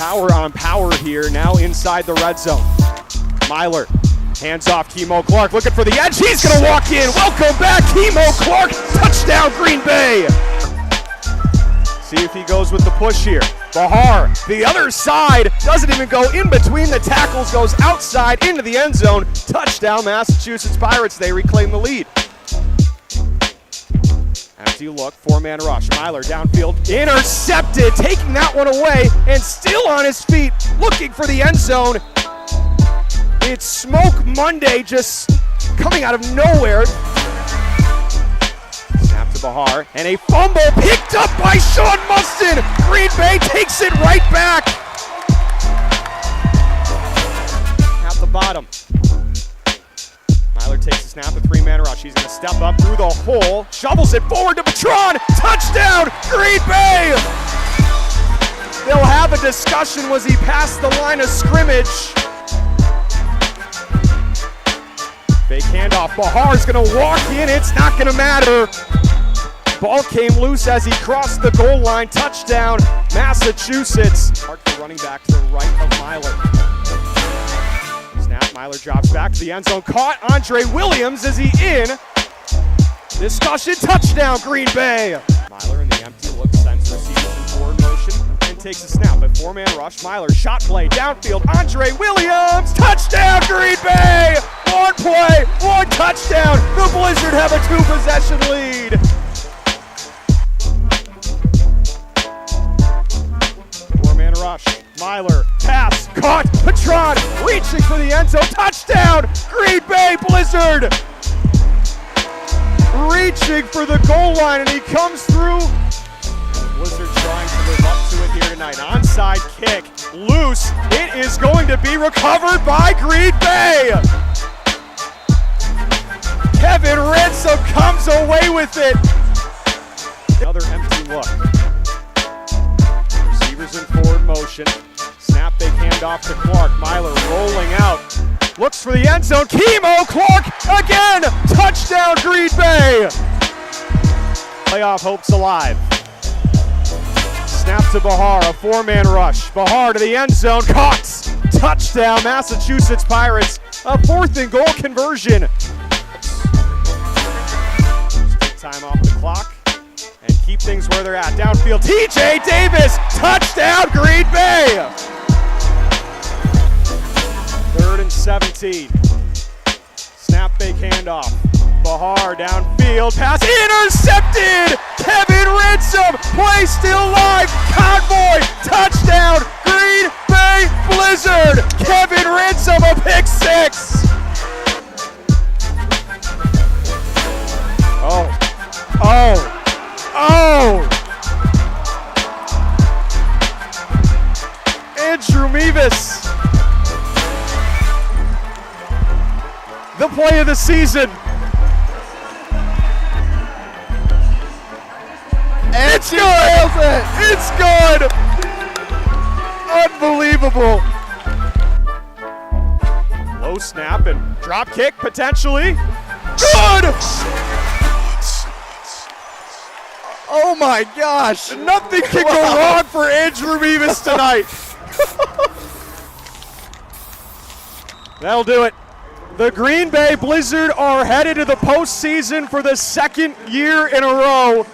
power on power here, now inside the red zone. Myler hands off Kimo Clark, looking for the edge. He's going to walk in. Welcome back, Kimo Clark. Touchdown, Green Bay. See if he goes with the push here. Bahar, the other side, doesn't even go in between the tackles, goes outside into the end zone. Touchdown, Massachusetts Pirates. They reclaim the lead. Empty look, four-man rush. Myler downfield, intercepted, taking that one away, and still on his feet, looking for the end zone. It's Smoke Monday just coming out of nowhere. Snap to Bahar, and a fumble picked up by Sean Mustin. Green Bay takes it right back. At the bottom. Myler takes a snap, a three-man rush. He's going to step up through the hole, shovels it forward to Patron. Touchdown, Green Bay! They'll have a discussion. Was he past the line of scrimmage? Fake handoff. Bahar's going to walk in. It's not going to matter. Ball came loose as he crossed the goal line. Touchdown, Massachusetts. Mark the running back to the right of Myler. Snap, Myler drops back to the end zone. Caught Andre Williams. Is he in? Discussion, touchdown, Green Bay. Myler in the empty look, sends receivers in forward motion and takes a snap. A four-man rush. Myler, shot play, downfield. Andre Williams, touchdown, Green Bay. One play, one touchdown. The Blizzard have a two-possession lead. Four-man rush. Myler, pass, caught, Patron, reaching for the end zone, touchdown, Green Bay Blizzard! Reaching for the goal line, and he comes through. Blizzard trying to live up to it here tonight. Onside kick, loose, it is going to be recovered by Green Bay! Kevin Ransom comes away with it. Another empty look. Receivers in forward motion. Snap, big handoff to Clark. Myler rolling out. Looks for the end zone. Kimo Clark again. Touchdown, Green Bay. Playoff hopes alive. Snap to Bahar, a four-man rush. Bahar to the end zone. Caught. Touchdown, Massachusetts Pirates. A 4th and goal conversion. Just take time off the clock and keep things where they're at. Downfield, TJ Davis, touchdown, Green Bay! 3rd and 17. Snap, fake handoff. Bahar downfield, pass intercepted! Kevin Ransom, play still live, Convoy, touchdown, Green Bay Blizzard! Kevin Ransom, a pick six! Andrew Mevis, the play of the season. It's good! It's good! Unbelievable. Low snap and drop kick potentially. Good! Oh my gosh! Nothing can go wrong for Andrew Mevis tonight. That'll do it. The Green Bay Blizzard are headed to the postseason for the 2nd year in a row.